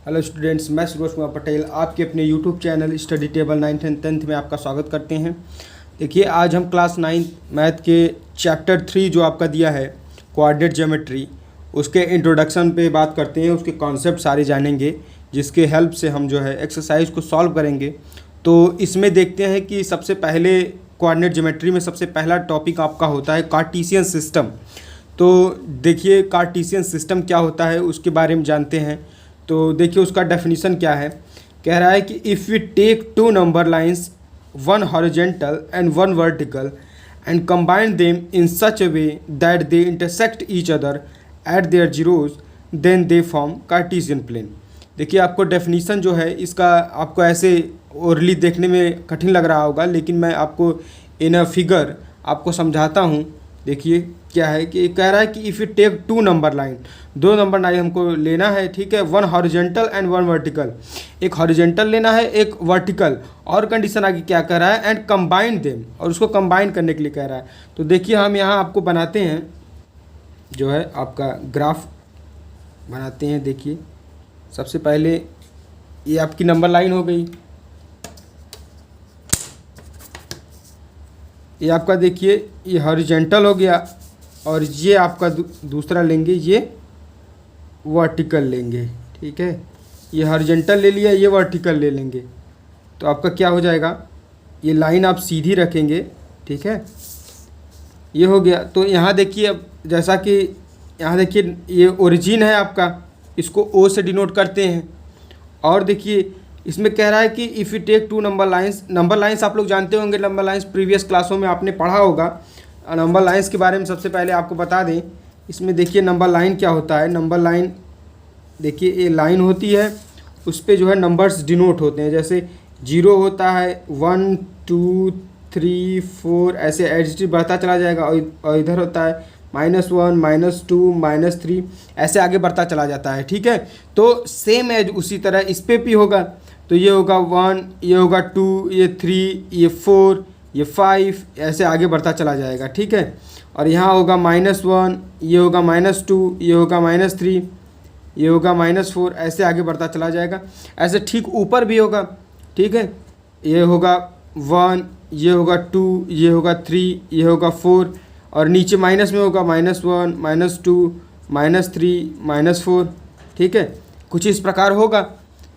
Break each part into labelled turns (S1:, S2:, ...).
S1: Hello students, मैं सुरेश कुमार पटेल आपके अपने YouTube channel study table 9th and 10th में आपका स्वागत करते हैं। देखिए, आज हम क्लास 9 मैथ के चैप्टर 3 जो आपका दिया है कोऑर्डिनेट ज्योमेट्री, उसके इंट्रोडक्शन पे बात करते हैं। उसके कॉन्सेप्ट सारे जानेंगे, जिसके हेल्प से हम जो है एक्सरसाइज को सॉल्व करेंगे। तो इसमें देखते हैं कि सबसे पहले कोऑर्डिनेट ज्योमेट्री में सबसे पहला टॉपिक आपका होता है कार्टेशियन सिस्टम। तो देखिए, कार्टेशियन सिस्टम क्या होता है उसके बारे में जानते हैं। तो देखिए, उसका डेफिनेशन क्या है। कह रहा है कि if we take two number lines, one horizontal and one vertical, and combine them in such a way that they intersect each other at their zeros, then they form Cartesian plane. देखिए, आपको definition जो है इसका आपको ऐसे orally देखने में कठिन लग रहा होगा, लेकिन मैं आपको इन अ फिगर आपको समझाता हूँ। देखिए क्या है कि कह रहा है कि if you take two number line, दो नंबर लाइन हमको लेना है, ठीक है। One horizontal and one vertical, एक हॉरिजेंटल लेना है एक वर्टिकल, और कंडीशन आगे क्या कह रहा है, एंड कंबाइन देम, और उसको कंबाइन करने के लिए कह रहा है। तो देखिए, हम यहाँ आपको बनाते हैं जो है आपका ग्राफ बनाते हैं। देखिए, सबसे पहले ये आपकी नंबर लाइन हो गई, ये आपका देखिए ये हॉरिजेंटल हो गया, और ये आपका दूसरा लेंगे, ये वर्टिकल लेंगे, ठीक है। ये हॉरिजेंटल ले लिया, ये वर्टिकल ले लेंगे, तो आपका क्या हो जाएगा, ये लाइन आप सीधी रखेंगे, ठीक है। ये हो गया। तो यहाँ देखिए, अब जैसा कि यहाँ देखिए ये ओरिजिन है आपका, इसको ओ से डिनोट करते हैं। और देखिए इसमें कह रहा है कि if you take two number lines आप लोग जानते होंगे, नंबर लाइंस प्रीवियस क्लासों में आपने पढ़ा होगा। नंबर लाइंस के बारे में सबसे पहले आपको बता दें। इसमें देखिए नंबर लाइन क्या होता है। नंबर लाइन देखिए, ये लाइन होती है, उस पर जो है नंबर्स डिनोट होते हैं। जैसे 0 होता है, 1 2 3 4 ऐसे एडजेक्टिव बढ़ता चला जाएगा, और इधर होता है -1 -2 -3 ऐसे आगे बढ़ता चला जाता है, ठीक है। तो सेम एज उसी तरह इस पे भी होगा। तो ये होगा 1, ये होगा 2, ये 3, ये 4, ये 5 ऐसे आगे बढ़ता चला जाएगा, ठीक है। और यहाँ होगा -1, ये होगा -2, ये होगा -3, ये होगा -4 ऐसे आगे बढ़ता चला जाएगा। ऐसे ठीक ऊपर भी होगा, ठीक है। ये होगा 1, ये होगा 2, ये होगा 3, ये होगा 4, और नीचे माइनस में होगा -1 -2 -3 -4, ठीक है। कुछ इस प्रकार होगा।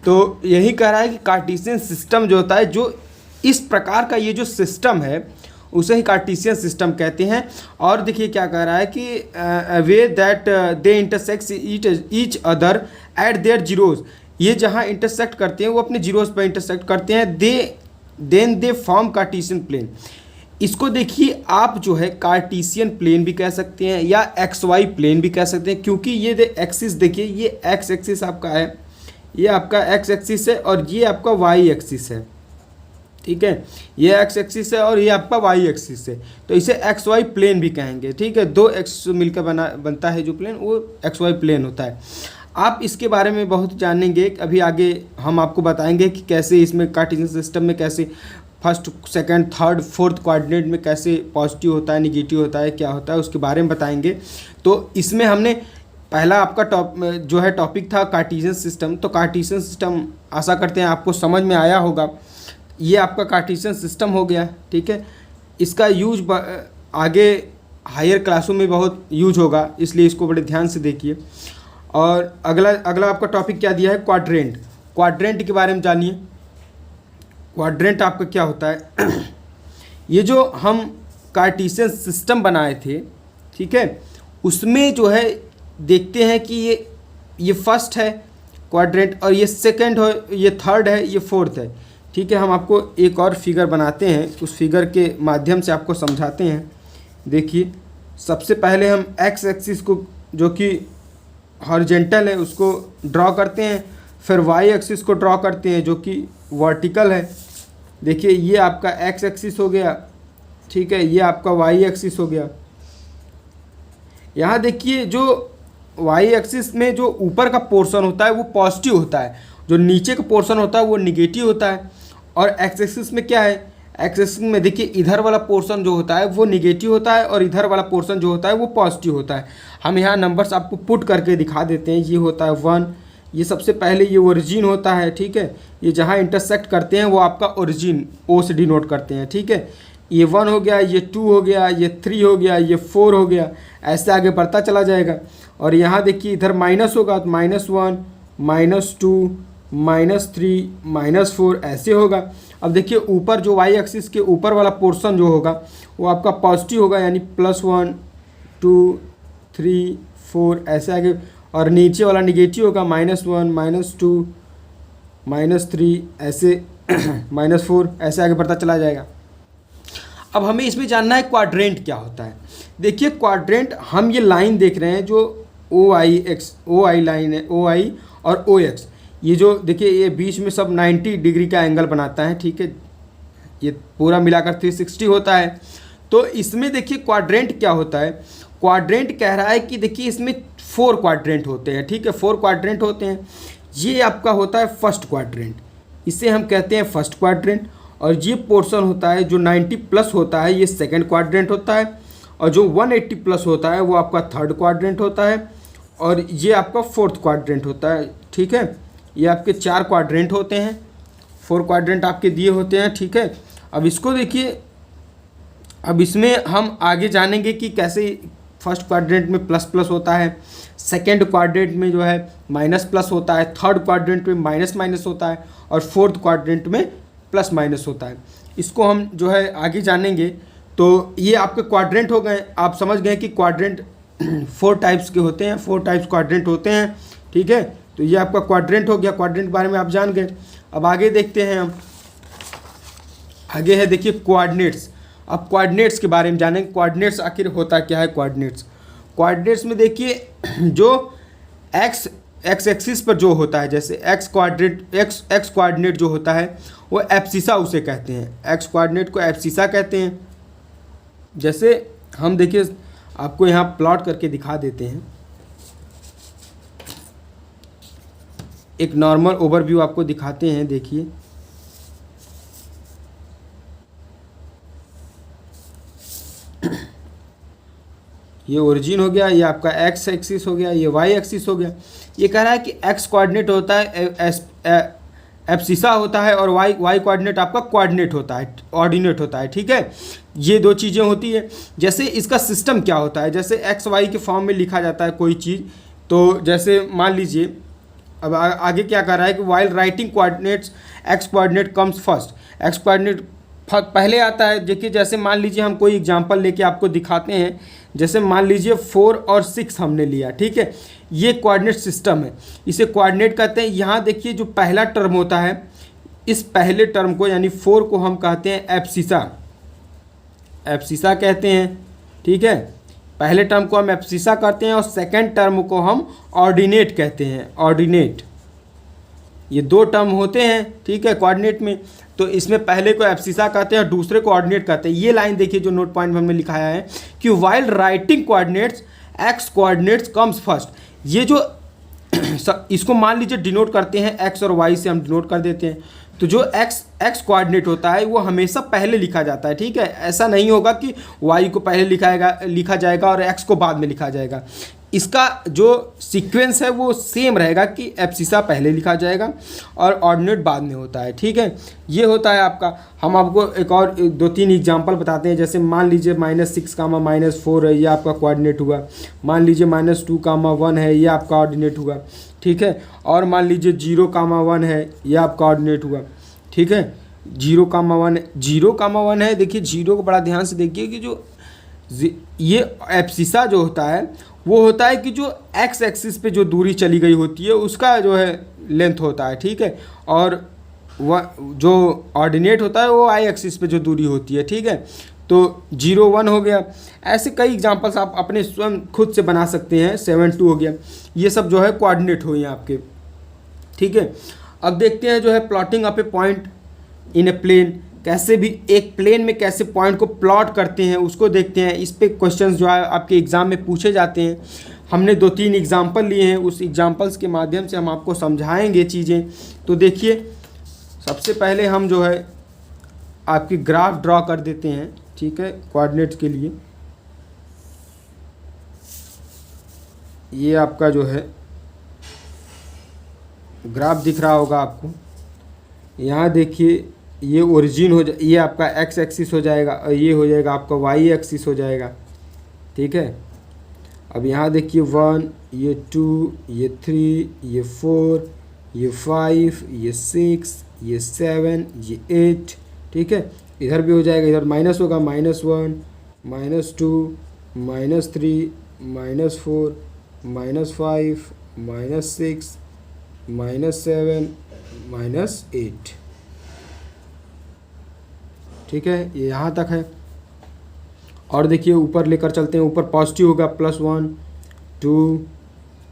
S1: तो यही कह रहा है कि कार्टेशियन सिस्टम जो होता है, जो इस प्रकार का ये जो सिस्टम है उसे ही कार्टेशियन सिस्टम कहते हैं। और देखिए क्या कह रहा है कि वे that they intersect each other at their zeros, ये जहाँ इंटरसेक्ट करते हैं वो अपने जीरोज पर इंटरसेक्ट करते हैं। Then they form Cartesian plane. इसको देखिए आप जो है कार्टेशियन प्लेन भी कह सकते हैं या XY प्लेन भी कह सकते हैं, क्योंकि ये एक्सिस देखिए, ये एक्स एक्सिस आपका है, ये आपका एक्स एक्सिस है, और ये आपका वाई एक्सिस है, ठीक है। ये एक्स एक्सिस है और ये आपका वाई एक्सिस है, तो इसे XY प्लेन भी कहेंगे, ठीक है। दो एक्स मिलकर बनता है जो प्लेन, वो XY प्लेन होता है। आप इसके बारे में बहुत जानेंगे, अभी आगे हम आपको बताएंगे कि कैसे इसमें कार्टेशियन सिस्टम में कैसे first second third fourth coordinate में कैसे पॉजिटिव होता है, निगेटिव होता है, क्या होता है, उसके बारे में बताएंगे। तो इसमें हमने पहला आपका जो है टॉपिक था कार्टेशियन सिस्टम। तो कार्टेशियन सिस्टम आशा करते हैं आपको समझ में आया होगा। ये आपका कार्टेशियन सिस्टम हो गया, ठीक है। इसका यूज आगे हायर क्लासों में बहुत यूज होगा, इसलिए इसको बड़े ध्यान से देखिए। और अगला आपका टॉपिक क्या दिया है, क्वाड्रेंट। क्वाड्रेंट के बारे में जानिए। क्वाड्रेंट आपका क्या होता है ये जो हम कार्टेशियन सिस्टम बनाए थे, ठीक है, उसमें जो है देखते हैं कि ये फर्स्ट है क्वाड्रेंट, और ये सेकंड है, ये थर्ड है, ये फोर्थ है, ठीक है। हम आपको एक और फिगर बनाते हैं, उस फिगर के माध्यम से आपको समझाते हैं। देखिए, सबसे पहले हम एक्स एक्सिस को जो कि हॉरिजेंटल है उसको ड्रॉ करते हैं, फिर वाई एक्सिस को ड्रॉ करते हैं जो कि वर्टिकल है। देखिए, ये आपका एक्स एक्सिस हो गया, ठीक है, ये आपका वाई एक्सिस हो गया। यहाँ देखिए, जो वाई एक्सिस में जो ऊपर का पोर्शन होता है वो पॉजिटिव होता है, जो नीचे का पोर्शन होता है वो निगेटिव होता है। और एक्स एक्सिस में क्या है, एक्स एक्सिस में देखिए इधर वाला पोर्शन जो होता है वो निगेटिव होता है, और इधर वाला पोर्शन जो होता है वो पॉजिटिव होता है। हम यहाँ नंबर्स आपको पुट करके दिखा देते हैं। ये होता है 1, ये सबसे पहले ये ओरिजिन होता है, ठीक है। ये जहाँ इंटरसेक्ट करते हैं वो आपका ओरिजिन ओ से डिनोट करते हैं, ठीक है। ये 1 हो गया, ये 2 हो गया, ये 3 हो गया, ये 4 हो गया, ऐसे आगे बढ़ता चला जाएगा। और यहाँ देखिए इधर माइनस होगा तो -1 -2 -3 -4 ऐसे होगा। अब देखिए ऊपर जो वाई एक्सिस के ऊपर वाला पोर्शन जो होगा वो आपका पॉजिटिव होगा, यानी +1 2 3 4 ऐसे आगे, और नीचे वाला निगेटिव होगा -1 -2 -3 ऐसे -4 ऐसे आगे बढ़ता चला जाएगा। अब हमें इसमें जानना है क्वाड्रेंट क्या होता है। देखिए क्वाड्रेंट, हम ये लाइन देख रहे हैं जो ओ आई लाइन है, OI और OX, ये जो देखिए ये बीच में सब 90 डिग्री का एंगल बनाता है, ठीक है। ये पूरा मिलाकर 360 होता है। तो इसमें देखिए क्वाड्रेंट क्या होता है। क्वाड्रेंट कह रहा है कि देखिए इसमें 4 क्वाड्रेंट होते हैं, ठीक है, 4 क्वाड्रेंट होते हैं। ये आपका होता है फर्स्ट क्वाड्रेंट, इसे हम कहते हैं फर्स्ट क्वाड्रेंट। और ये पोर्शन होता है जो 90 प्लस होता है, ये सेकंड क्वाड्रेंट होता है। और जो 180 प्लस होता है वो आपका थर्ड क्वाड्रेंट होता है। और ये आपका फोर्थ क्वाड्रेंट होता है, ठीक है। ये आपके 4 क्वाड्रेंट होते हैं, 4 क्वाड्रेंट आपके दिए होते हैं, ठीक है। अब इसको देखिए, अब इसमें हम आगे जानेंगे कि कैसे फर्स्ट क्वाड्रेंट में प्लस प्लस होता है, सेकेंड क्वाड्रेंट में जो है माइनस प्लस होता है, थर्ड क्वाड्रेंट में माइनस माइनस होता है, और फोर्थ क्वाड्रेंट में प्लस माइनस होता है। इसको हम जो है आगे जानेंगे। तो ये आपके क्वाड्रेंट हो गए। आप समझ गए कि क्वाड्रेंट 4 टाइप्स के होते हैं, 4 टाइप्स क्वाड्रेंट होते हैं, ठीक है। तो ये आपका क्वाड्रेंट हो गया, क्वाड्रेंट के बारे में आप जान गए। अब आगे देखते हैं हम, आगे है देखिए कोऑर्डिनेट्स। अब कोऑर्डिनेट्स के बारे में जानेंगे, कोऑर्डिनेट्स आखिर होता क्या है। कोऑर्डिनेट्स में देखिए जो एक्स एक्सिस पर जो होता है, जैसे एक्स कोऑर्डिनेट जो होता है वो एब्सिसा उसे कहते हैं, एक्स कोऑर्डिनेट को एब्सिसा कहते हैं। जैसे हम देखिए आपको यहाँ प्लॉट करके दिखा देते हैं, एक नॉर्मल ओवरव्यू आपको दिखाते हैं। देखिए ये ओरिजिन हो गया, ये आपका एक्स एक्सिस हो गया, ये वाई एक्सिस हो गया। ये कह रहा है कि एक्स कोऑर्डिनेट होता है एब्सिसा होता है, और वाई कोऑर्डिनेट आपका कोऑर्डिनेट होता है, ऑर्डिनेट होता है, ठीक है। ये 2 चीज़ें होती है। जैसे इसका सिस्टम क्या होता है, जैसे एक्स वाई के फॉर्म में लिखा जाता है कोई चीज़। तो जैसे मान लीजिए अब आगे क्या कर रहा है कि while writing coordinates x coordinate comes first, x coordinate पहले आता है। देखिए जैसे मान लीजिए हम कोई एग्जांपल लेके आपको दिखाते हैं, जैसे मान लीजिए 4 और 6 हमने लिया, ठीक है। ये कोऑर्डिनेट सिस्टम है, इसे कोऑर्डिनेट कहते हैं। यहाँ देखिए जो पहला टर्म होता है, इस पहले टर्म को यानी 4 को हम कहते हैं एब्सिसा, एब्सिसा कहते हैं, ठीक है। पहले टर्म को हम एब्सिसा कहते हैं और सेकेंड टर्म को हम ऑर्डिनेट कहते हैं, ऑर्डिनेट। ये 2 टर्म होते हैं, ठीक है, कोऑर्डिनेट में। तो इसमें पहले को एब्सिसा कहते हैं और दूसरे को ऑर्डिनेट कहते हैं। ये लाइन देखिए जो नोट पॉइंट में हमने लिखाया है कि while writing coordinates x coordinates comes first. ये जो इसको मान लीजिए डिनोट करते हैं एक्स और वाई से हम डिनोट कर देते हैं। तो जो एक्स कोऑर्डिनेट होता है वो हमेशा पहले लिखा जाता है, ठीक है। ऐसा नहीं होगा कि वाई को पहले लिखा जाएगा और एक्स को बाद में लिखा जाएगा। इसका जो सीक्वेंस है वो सेम रहेगा कि एब्सिसा पहले लिखा जाएगा और ऑर्डिनेट बाद में होता है, ठीक है। ये होता है आपका। हम आपको एक और 2-3 एग्जांपल बताते हैं। जैसे मान लीजिए -6, -4 है, ये आपका कोऑर्डिनेट हुआ। मान लीजिए -2, 1 है, ये आपका ऑर्डिनेट हुआ, ठीक है। और मान लीजिए 0, 1 है, ये आपका ऑर्डिनेट हुआ, ठीक है। 0, 1 है। देखिए 0 को बड़ा ध्यान से देखिए कि जो ये एब्सिसा जो होता है वो होता है कि जो एक्स एक्सिस पे जो दूरी चली गई होती है उसका जो है लेंथ होता है, ठीक है। और वह जो ऑर्डिनेट होता है वो आई एक्सिस पे जो दूरी होती है, ठीक है। तो 0, 1 हो गया। ऐसे कई एग्जांपल्स आप अपने स्वयं खुद से बना सकते हैं। 7, 2 हो गया। ये सब जो है कोऑर्डिनेट हुए आपके, ठीक है। अब देखते हैं जो है plotting up a point in a plane. कैसे भी एक प्लेन में कैसे पॉइंट को प्लॉट करते हैं उसको देखते हैं। इस पे क्वेश्चंस जो है आपके एग्ज़ाम में पूछे जाते हैं। हमने 2-3 एग्जांपल लिए हैं, उस एग्जांपल्स के माध्यम से हम आपको समझाएंगे चीज़ें। तो देखिए सबसे पहले हम जो है आपकी ग्राफ ड्रॉ कर देते हैं, ठीक है, कोऑर्डिनेट्स के लिए। ये आपका जो है ग्राफ दिख रहा होगा आपको। यहाँ देखिए ये ओरिजिन हो ये आपका एक्स एक्सिस हो जाएगा और ये हो जाएगा आपका वाई एक्सिस हो जाएगा, ठीक है। अब यहाँ देखिए 1, ये 2, ये 3, ये 4, ये 5, ये 6, ये 7, ये 8, ठीक है। इधर भी हो जाएगा, इधर माइनस होगा, -1, -2, -3, -4, -5, -6, -7, -8, ठीक है। ये यहाँ तक है। और देखिए ऊपर लेकर चलते हैं, ऊपर पॉजिटिव होगा, +1, 2,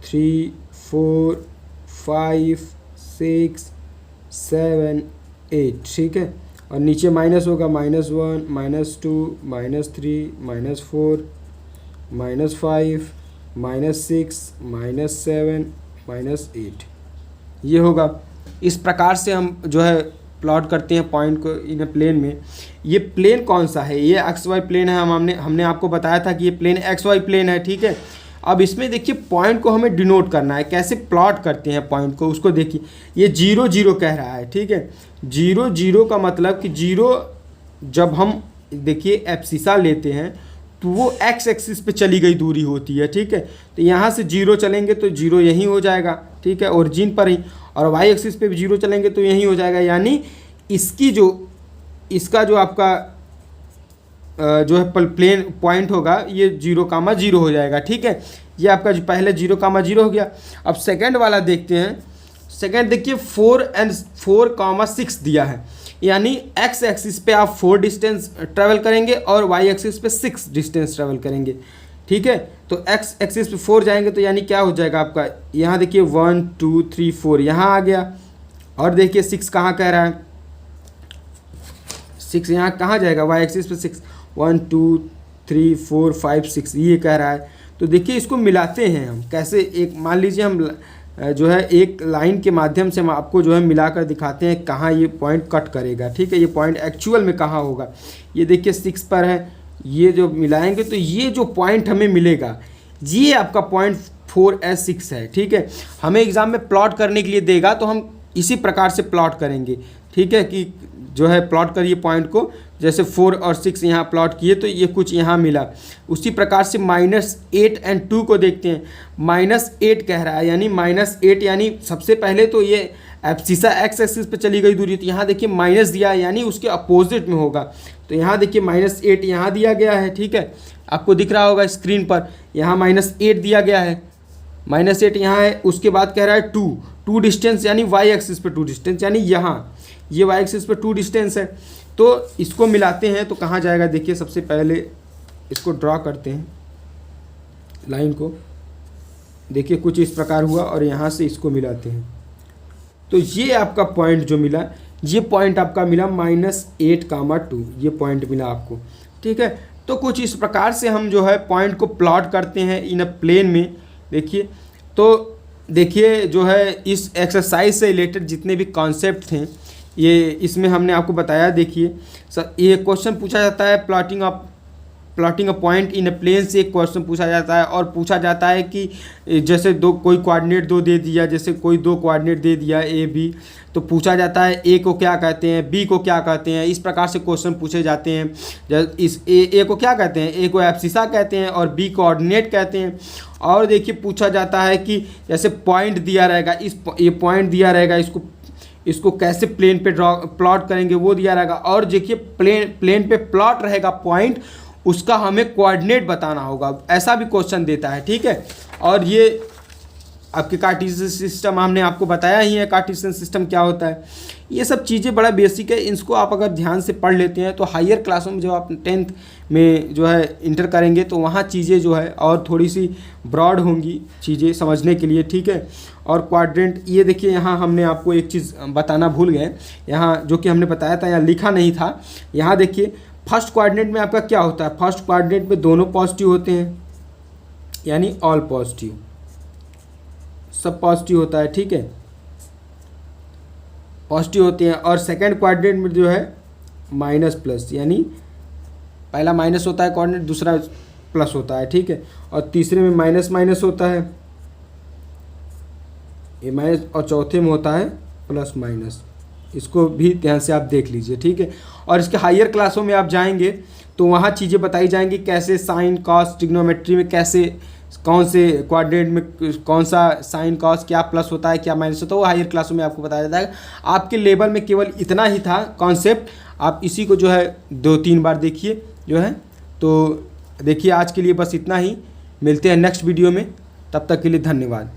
S1: 3, 4, 5, 6, 7, 8, ठीक है। और नीचे माइनस होगा, -1, -2, -3, -4, -5, -6, -7, -8, ये होगा। इस प्रकार से हम जो है प्लॉट करते हैं पॉइंट को इन ए प्लेन में। ये प्लेन कौन सा है? ये एक्स वाई प्लेन है। हमने आपको बताया था कि ये प्लेन एक्स वाई प्लेन है, ठीक है। अब इसमें देखिए पॉइंट को हमें डिनोट करना है, कैसे प्लॉट करते हैं पॉइंट को, उसको देखिए। ये 0, 0 कह रहा है, ठीक है। 0, 0 का मतलब कि 0 जब हम देखिए एब्सिसा लेते हैं तो वो एक्स एक्सिस पे चली गई दूरी होती है, ठीक है। तो यहाँ से 0 चलेंगे तो 0 यहीं हो जाएगा, ठीक है, ओरिजिन पर ही। और वाई एक्सिस पे भी 0 चलेंगे तो यहीं हो जाएगा, यानी इसका जो आपका जो है प्लेन पॉइंट होगा ये 0, 0 हो जाएगा, ठीक है। ये आपका जो पहले 0, 0 हो गया। अब सेकंड वाला देखते हैं। सेकंड देखिए 4, 6 दिया है, यानी एक्स एक्सिस पे आप 4 डिस्टेंस ट्रेवल करेंगे और वाई एक्सिस पे 6 डिस्टेंस ट्रेवल करेंगे, ठीक है। तो एक्स एक्सिस पे 4 जाएंगे तो यानी क्या हो जाएगा आपका, यहाँ देखिए 1, 2, 3, 4 यहाँ आ गया। और देखिए 6 कहाँ कह रहा है, 6 यहाँ कहाँ जाएगा, वाई एक्सिस पे 6, 1, 2, 3, 4, 5, 6 ये कह रहा है। तो देखिए इसको मिलाते हैं हम कैसे। एक मान लीजिए हम जो है एक लाइन के माध्यम से हम आपको जो है मिलाकर दिखाते हैं कहाँ ये पॉइंट कट करेगा, ठीक है। ये पॉइंट एक्चुअल में कहाँ होगा, ये देखिए 6 पर है। ये जो मिलाएंगे तो ये जो पॉइंट हमें मिलेगा ये आपका पॉइंट 4S6 है, ठीक है। हमें एग्ज़ाम में प्लॉट करने के लिए देगा तो हम इसी प्रकार से प्लॉट करेंगे, ठीक है। कि जो है प्लॉट करिए पॉइंट को, जैसे 4 और 6 यहाँ प्लॉट किए तो ये कुछ यहाँ मिला। उसी प्रकार से -8 और 2 को देखते हैं। -8 कह रहा है, यानी -8 यानी सबसे पहले तो ये एब्सिसा एक्स एक्सिस पे चली गई दूरी, तो यहाँ देखिए माइनस दिया है, यानी उसके अपोजिट में होगा। तो यहाँ देखिए -8 यहाँ दिया गया है, ठीक है। आपको दिख रहा होगा स्क्रीन पर, यहाँ -8 दिया गया है, -8 यहाँ है। उसके बाद कह रहा है 2 डिस्टेंस, यानी वाई एक्सिस पे 2 डिस्टेंस, यानी यहाँ ये वाई एक्सिस पे 2 डिस्टेंस है। तो इसको मिलाते हैं तो कहाँ जाएगा, देखिए सबसे पहले इसको ड्रॉ करते हैं लाइन को। देखिए कुछ इस प्रकार हुआ और यहाँ से इसको मिलाते हैं तो ये आपका पॉइंट जो मिला, ये पॉइंट आपका मिला -8, 2 ये पॉइंट मिला आपको, ठीक है। तो कुछ इस प्रकार से हम जो है पॉइंट को प्लॉट करते हैं इन अ प्लेन में। देखिए तो देखिए जो है इस एक्सरसाइज से रिलेटेड जितने भी कॉन्सेप्ट थे ये इसमें हमने आपको बताया। देखिए सर ये क्वेश्चन पूछा जाता है plotting a point in a plane से एक क्वेश्चन पूछा जाता है। और पूछा जाता है कि जैसे कोई कोऑर्डिनेट 2 दे दिया, जैसे कोई 2 कोऑर्डिनेट दे दिया A B, तो पूछा जाता है A को क्या कहते हैं, B को क्या कहते हैं। इस प्रकार से क्वेश्चन पूछे जाते हैं। इस A को क्या कहते हैं, A को एब्सिसा कहते हैं और B कोऑर्डिनेट कहते हैं। और देखिए पूछा जाता है कि जैसे पॉइंट दिया रहेगा, ये पॉइंट दिया रहेगा, इसको कैसे प्लेन पे प्लॉट करेंगे वो दिया रहेगा। और देखिए प्लेन पे प्लॉट रहेगा पॉइंट, उसका हमें कोऑर्डिनेट बताना होगा, ऐसा भी क्वेश्चन देता है, ठीक है। और ये आपके कार्टेशियन सिस्टम हमने आपको बताया ही है, कार्टेशियन सिस्टम क्या होता है। ये सब चीज़ें बड़ा बेसिक है, इनको आप अगर ध्यान से पढ़ लेते हैं तो हायर क्लासों में जब आप 10th में जो है इंटर करेंगे तो वहाँ चीज़ें जो है और थोड़ी सी ब्रॉड होंगी चीज़ें समझने के लिए, ठीक है। और क्वाड्रेंट, ये देखिए यहाँ हमने आपको एक चीज़ बताना भूल गए, यहाँ जो कि हमने बताया था यहाँ लिखा नहीं था। यहाँ देखिए फर्स्ट कोऑर्डिनेट में आपका क्या होता है, फर्स्ट कोऑर्डिनेट में दोनों पॉजिटिव होते हैं, यानी ऑल पॉजिटिव, सब पॉजिटिव होता है, ठीक है, पॉजिटिव होते हैं। और सेकंड क्वाड्रेंट में जो है माइनस प्लस, यानी पहला माइनस होता है कोऑर्डिनेट, दूसरा प्लस होता है, ठीक है। और तीसरे में माइनस माइनस होता है, ये माइनस, और चौथे में होता है प्लस माइनस। इसको भी ध्यान से आप देख लीजिए, ठीक है। और इसके हायर क्लासों में आप जाएंगे तो वहाँ चीज़ें बताई जाएंगी, कैसे साइन कॉस, ट्रिग्नोमेट्री में कैसे कौन से क्वाड्रेंट में कौन सा साइन कॉस, क्या प्लस होता है क्या माइनस होता है, वो हायर क्लासों में आपको बताया जाएगा। आपके लेवल में केवल इतना ही था कॉन्सेप्ट, आप इसी को जो है 2-3 बार देखिए जो है। तो देखिए आज के लिए बस इतना ही, मिलते हैं नेक्स्ट वीडियो में, तब तक के लिए धन्यवाद।